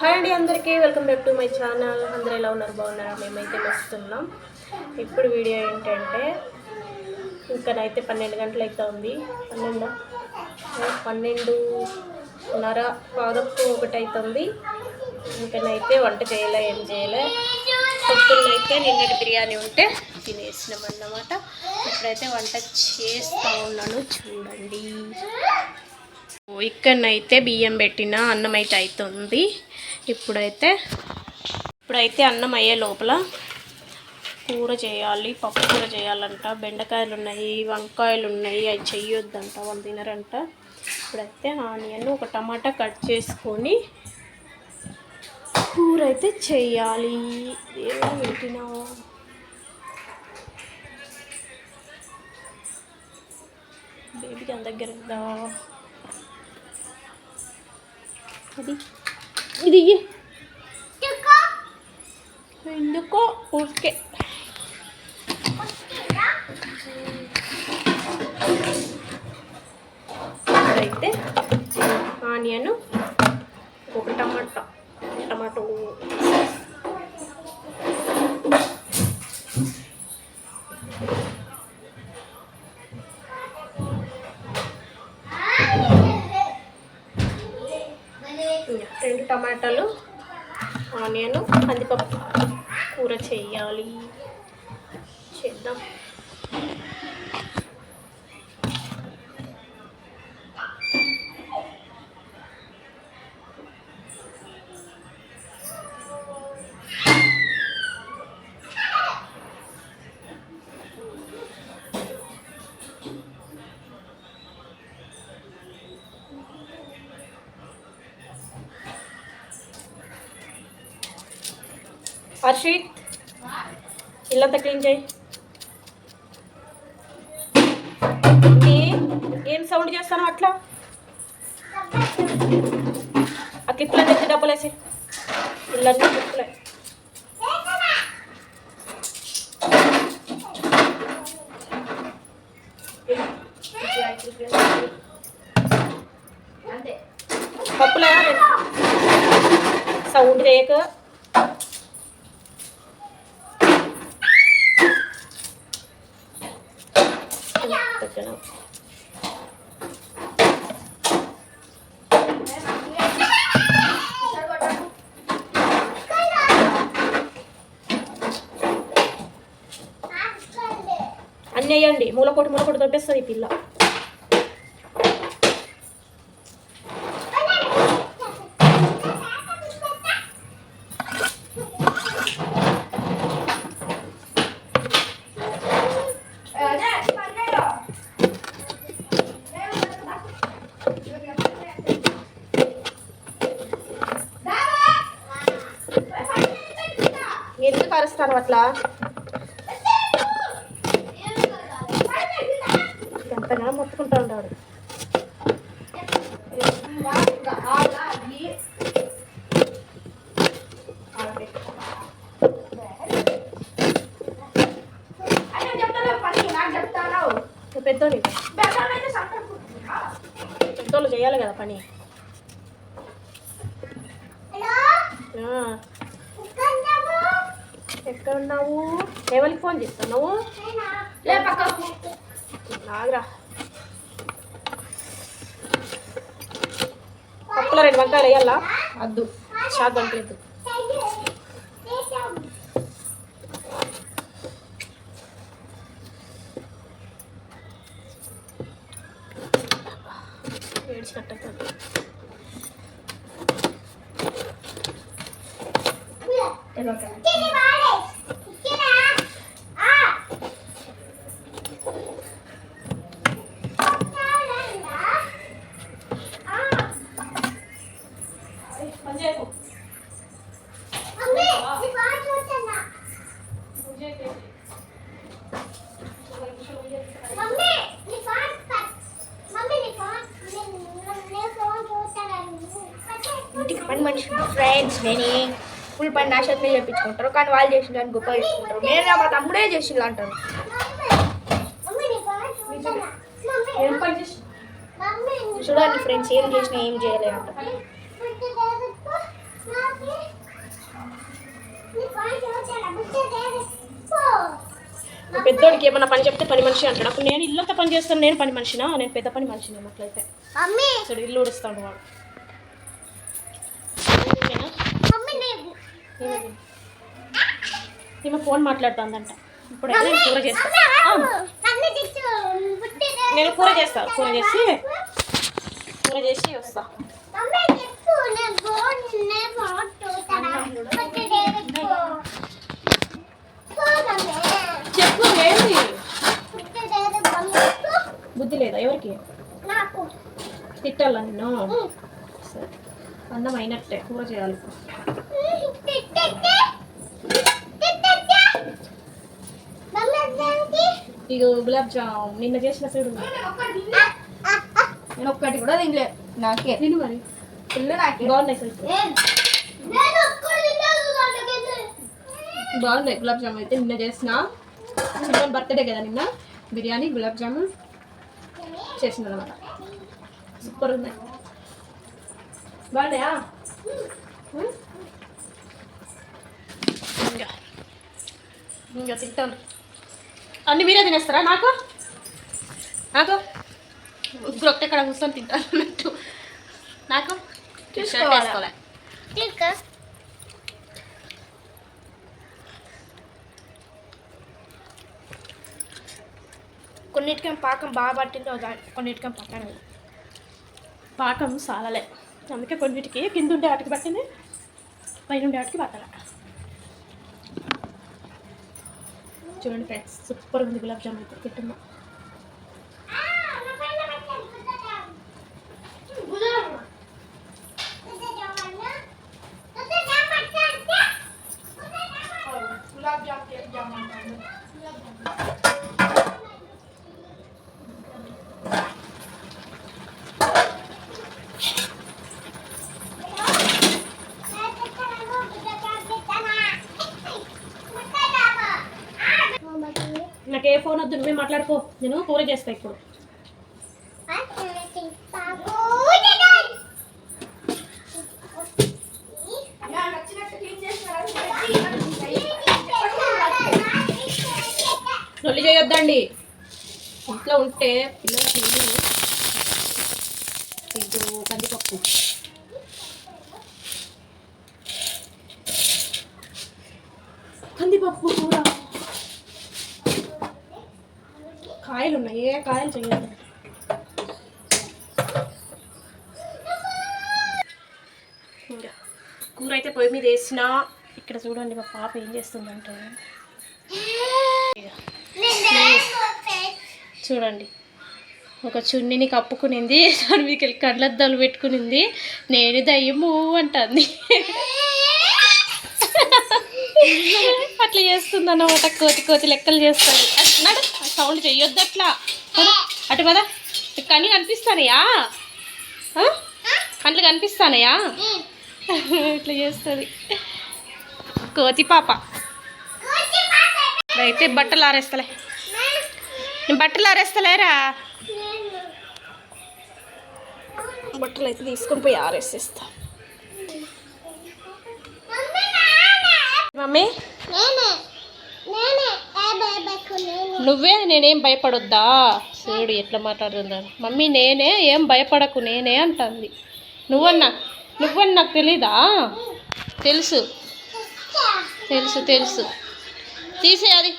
Hi అండి అందరికీ welcome back to my channel. అందరూ ఎలా ఉన్నారు, బాగున్నారా? మేమైతే వస్తున్నాం. ఇప్పుడు వీడియో ఏంటంటే ఇంకనైతే 12 గంటలు అయితే ఉంది. 12:30 పాదపు ఒకటి అవుతుంది. ఇంకనైతే వంట చేయలే, ఏం చేయలే. పొద్దున్నైతే నిన్నటి బిర్యానీ ఉంటే తినేసినాం అన్నమాట. ఇప్పుడైతే వంట చేస్తూ ఉన్నాను, చూడండి. ఇక్కడనైతే బియ్యం పెట్టిన అన్నం అయితే అవుతుంది. ఇప్పుడైతే అన్నం అయ్యే లోపల కూర చేయాలి, పప్పు కూర చేయాలంట. బెండకాయలు ఉన్నాయి, వంకాయలు ఉన్నాయి, అవి చెయ్యొద్దంట, వాళ్ళు తినరంట. ఇప్పుడైతే ఆనియన్ ఒక టమాటా కట్ చేసుకొని కూర అయితే చేయాలి. ఏమో పెట్టినా బేబీకి అంత దగ్గర అది ఇది ఎందుకో ఓకే. ఇప్పుడైతే ఆనియన్ ఒక టమాటో 2 టమాటాలు, ఆనియన్, కందిపప్పు కూర చేయాలి. చేద్దాం. హర్షిత్, ఇల్లంతా క్లీన్ చేయి. ఏం సౌండ్ చేస్తాను అట్లా? ఆ కిట్లని తెచ్చి డబ్బులేసి ఇల్లంతా కిట్లే. పప్పులే సౌండ్ చేయక. అన్నీ వేయండి. మూలకోటి దొబ్బేస్తుంది ఈ పిల్ల. ఎందుకు అరుస్తాను అట్లా? ఎంతగా మొత్తుకుంటా ఉంటాడు. పెద్దోళ్ళు చేయాలి కదా పని. ఎక్కడ ఉన్నావు? ఎవరికి ఫోన్ చేస్తున్నావు? నాగరా పప్పులో 2 వంకాయలు వేయాలా? వద్దు, షాక్ అంటలేదు. ఏడ్చినట్టు ఇంటికి పని మనిషి ఫ్రెండ్స్ నేను ఫుల్ పని నా చేతిలో చేయించుకుంటారు, కానీ వాళ్ళు చేసిన దాన్ని గొప్ప చేసుకుంటారు. నేను మా తమ్ముడే చేసిండు అంటారు. ఏం పని చేసి చూడండి ఫ్రెండ్స్, ఏం చేసినా ఏం చేయలే అంటారు. పెద్దోడికి ఏమన్నా పని చెప్తే పని మనిషి అంటాడు. అప్పుడు నేను ఇల్లంతా పని చేస్తాను, నేను పని మనిషినా? నేను పెద్ద పని మనిషిని అట్లయితే. సరే ఇల్లు ఊడుస్తాడు వాడు. ఈమె ఫోన్ మాట్లాడుతుందంట. ఇప్పుడైతే నేను కూర చేస్తాను. నేను కూర చేస్తాను. కూర చేసి వస్తా. చెప్పు ఏంటి? బుద్ధి లేదా ఎవరికి? తిట్టాలా నిన్ను? సరే అన్నం అయినట్టే, కూర చేయాలి. ఇక గులాబ్ జామ్ నిన్న చేసిన సైడ్ నేను ఒక్కటి కూడా తినలే. నాకే తిను మరి. పిల్లలు నాకే బాగున్నాయి సైడ్ బాగున్నాయి. గులాబ్ జామ్ అయితే నిన్న చేసిన చికెన్ బర్త్డే కదా, నిన్న బిర్యానీ గులాబ్ జామున్ చేసిన అనమాట. సూపర్ ఉన్నాయి. బాగున్నాయా? ఇంకా తింటాను. అన్నీ మీరే తినేస్తారా? నాకు ముగ్గురు ఒకటే ఇక్కడ కూర్చొని తింటాను అన్నట్టు. నాకు వేసుకోవాలి. కొన్నిటికేం పాకం బాగా పట్టిందో, కొన్నిటికేం పక్కన పాకం సాలలే, అందుకే కొన్నిటికి కింద ఉండే వాటికి పట్టింది, పైన ఉండే వాటికి పట్టాల. చూడండి ఫ్రెండ్స్, సూపర్ ఉంది గులాబ్ జామ్ అయితే. తింటున్నా. నాకు ఏ ఫోన్ వద్దు, నువ్వే మాట్లాడుకో. నేను కూర చేస్తా ఇప్పుడు. లొల్లి చేయొద్దండి ఇంట్లో ఉంటే. పిల్లలకి ఇది కందిపప్పు, కందిపప్పు కూర. కాయలు ఉన్నాయి, ఏ కాయలు చేయాలి. ఇంకా కూర అయితే పొయ్యి మీద వేసిన. ఇక్కడ చూడండి మా పాప ఏం చేస్తుందంటే, చూడండి ఒక చున్నీని కప్పుకునింది, దాని మీకు కళ్ళద్దాలు పెట్టుకునింది. నేను దయ్యము అంటుంది. అట్లా చేస్తుంది అన్నమాట. కోతి లెక్కలు చేస్తుంది. అన్నాడు సౌండ్ చెయ్యొద్దు అట్లా. అటు పదా. కళ్ళు కనిపిస్తానయా? కళ్ళు కనిపిస్తానయా? ఇట్లా చేస్తుంది కోతి పాప. అయితే బట్టలు ఆరేస్తలే, నేను బట్టలు ఆరేస్తలేరా. బట్టలు అయితే తీసుకొని పోయి ఆరేసేస్తా. మమ్మీ నువ్వే నేనేం భయపడొద్దా? చూడు ఎట్లా మాట్లాడుతుందా. మమ్మీ నేనే ఏం భయపడకు నేనే అంటుంది. నువ్వన్నా నాకు తెలీదా? తెలుసు తీసేయాలి.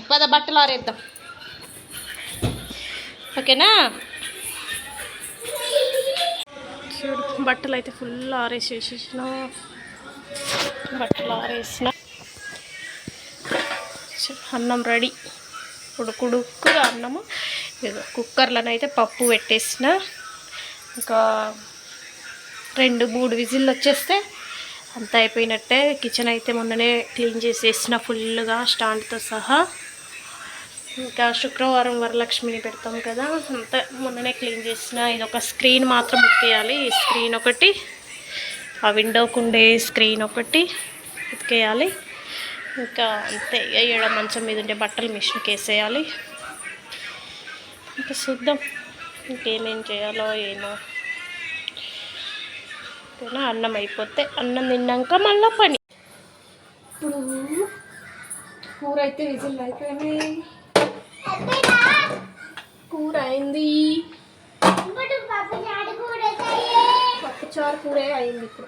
పద బట్టలు ఆరేద్దాం, ఓకేనా? చూడు బట్టలు అయితే ఫుల్ ఆరేసేసిన. బట్టలు ఆరేసిన. అన్నం రెడీ. ఉడుకుడుక్కుగా అన్నము. కుక్కర్లోనైతే పప్పు పెట్టేసిన. ఇంకా 2-3 విజిల్లు వచ్చేస్తే అంతా అయిపోయినట్టే. కిచెన్ అయితే మొన్ననే క్లీన్ చేసేసిన ఫుల్గా, స్టాండ్తో సహా. ఇంకా శుక్రవారం వరలక్ష్మిని పెడతాం కదా, అంతా మొన్ననే క్లీన్ చేసిన. ఇది ఒక స్క్రీన్ మాత్రం ఉతికేయాలి. ఈ స్క్రీన్ ఒకటి, ఆ విండోకు ఉండే స్క్రీన్ ఒకటి ఉతికేయాలి. ఇంకా అంతే. ఏడ మంచం మీద ఉండే బట్టలు మిషన్కి వేసేయాలి. ఇంకా చూద్దాం ఇంకేమేం చేయాలో ఏమో. ఓకేనా? అన్నం అయిపోతే, అన్నం తిన్నాక మళ్ళీ పని. ఇప్పుడు కూర అయితే విజిల్ అయిపోయింది. కూర అయింది. పప్పుచారు కూర అయింది. ఇప్పుడు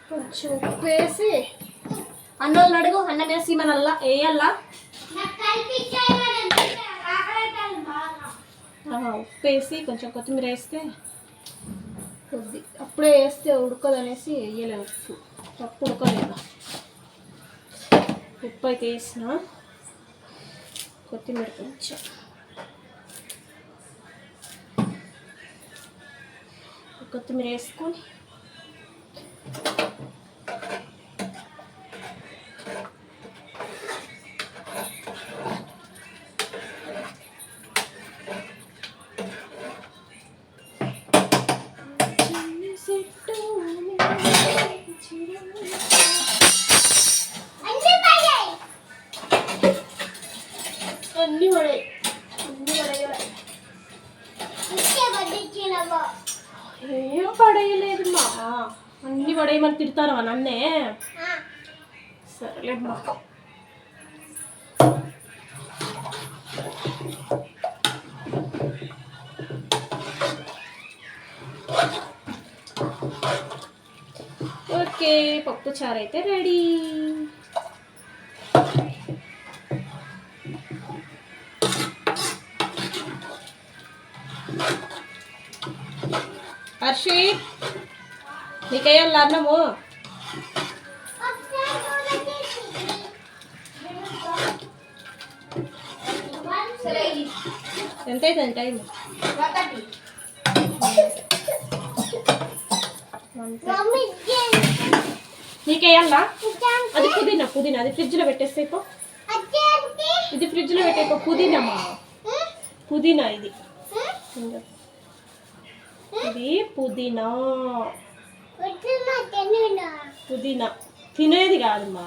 కొంచెం ఉప్పు వేసి అన్నం అడుగు. అన్నం వేసి మన వేయాలా. ఉప్పు వేసి కొంచెం కొత్తిమీర వేస్తే కొద్ది అప్పుడే వేస్తే ఉడకదు అనేసి వేయలేము. పప్పు ఉడకలేదు. ఉప్పు అయితే వేసిన కొత్తిమీర కొంచెం కొత్తిమీర వేసుకొని అన్ని పడాయి. ఏం పడేయలేదు మా. అన్ని పడేయమని తిడతాను నన్నే. సరేలేమ్మా. ఓకే, పప్పు చారు అయితే రెడీ. హర్షిత్, నీకేయాలి అన్నము. ఎంత అవుతుంది టైం? నీకేయాలా? అది పుదీనా. పుదీనా అది ఫ్రిడ్జ్లో పెట్టేస్తే. ఇది ఫ్రిడ్జ్లో పెట్టేపో. పుదీనమ్మా, పుదీనా. ఇది ఇది పుదీనా. పుదీనా తినేది కాదమ్మా,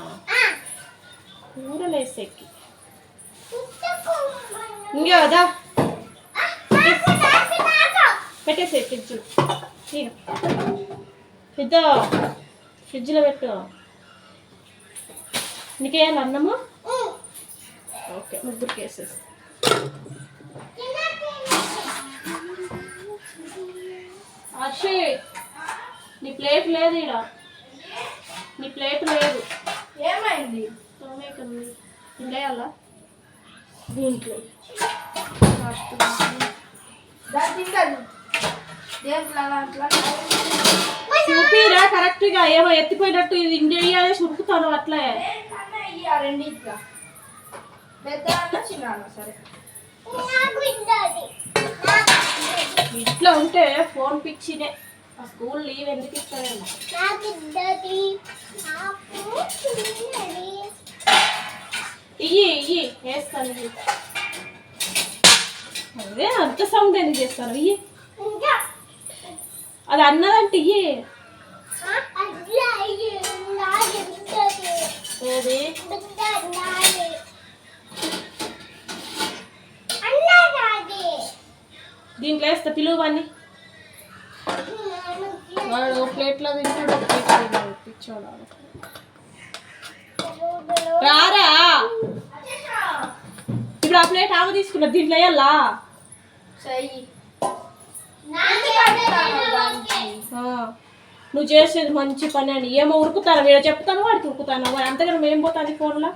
కూరలు వేసేకి. ఇంకా కదా పెట్టేసే ఫ్రిడ్జ్లో. ఇద్దో ఫ్రిడ్జ్లో పెట్టు. నీకేయాలి అన్నము? ఓకే, ముగ్గురికి వేసేసి. హర్షి, నీ ప్లేట్ లేదు ఇక్కడ. నీ ప్లేట్ లేదు. ఏమైంది? తినేయాలా దీంట్లో? చూపిరా కరెక్ట్గా. ఏమో ఎత్తిపోయినట్టు ఇది ఇండియా అనేసి ఉడుకుతాను అట్లే. రెండింటిగా పెద్ద చిన్న. సరే, ఇంట్లో ఉంటే ఫోన్ పిచ్చినే. ఆ స్కూల్ లీవ్ ఎందుకు ఇస్తారేమో. ఇయ్యి వేస్తాను. అదే అంత సౌండ్ ఎందుకు చేస్తాను? ఇయ్యి. అది అన్నదంటే ఇయ్యి. ఏది దీంట్లో వేస్తా. పిలువని వాడు ప్లేట్లో తింటాడు. పిచ్చోడు రారా. ఇప్పుడు ఆ ప్లేట్ ఆమె తీసుకున్నా. దీంట్లో వేయాలా? నువ్వు చేసేది మంచి పని అని. ఏమో ఉరుకుతాను వీడు చెప్తాను, వాడికి ఉరుకుతాను. అంతగా మేము పోతాను ఫోన్లో.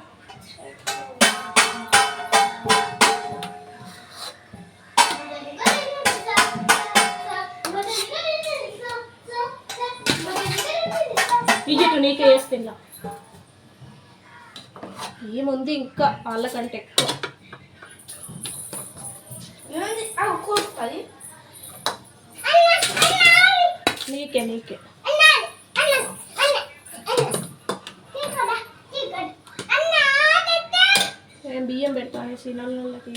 ఇటు నీకే వేస్తున్నా. ఏముంది ఇంకా వాళ్ళకంటే ఎక్కువ. నీకే నీకే. నేను బియ్యం పెడతాను సీనాలకి.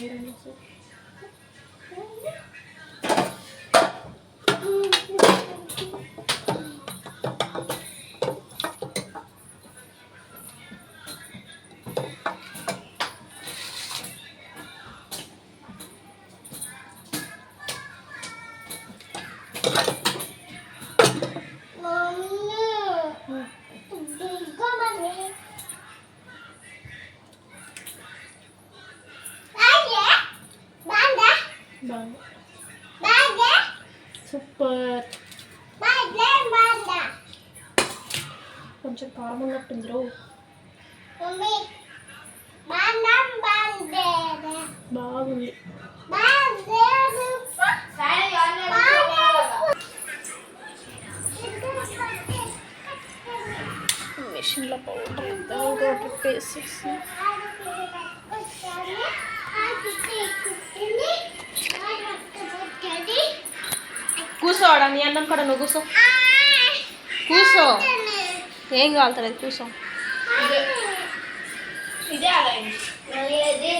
బాగుంది సూపర్. కొంచెం కారం ఉన్నట్టుంది రో. బాగుంది. మిషన్లో పౌడర్ వేసేసి కూర్చోవడా నీ అన్నం కూడా నువ్వు కూర్చో. కూర్చో ఏం కాలుతుంది కూర్చో. ఇదే అలాగే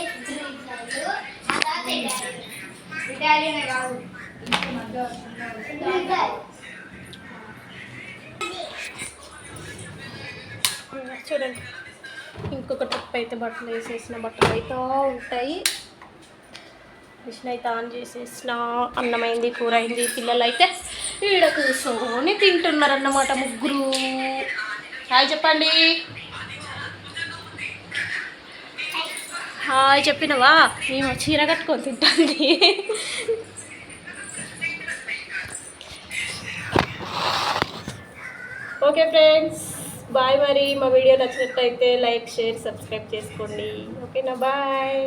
ఇటాలియన్ కాదు చూడండి ఇంకొక ట్రిప్ అయితే బట్టలు వేసేసిన బట్టలు అయితే ఉంటాయి. మిషన్ అయితే ఆన్ చేసేసిన. అన్నమైంది, కూర అయింది. పిల్లలు అయితే ఈడ కూర్చొని తింటున్నారన్నమాట ముగ్గురు. హాయ్ చెప్పండి. హాయ్ చెప్పినవా? మేము చీర కట్టుకొని తింటుంది. Okay friends bye. మరి మా వీడియో నచ్చినట్టయితే లైక్, షేర్, సబ్స్క్రైబ్ చేసుకోండి. ఓకేనా? బాయ్.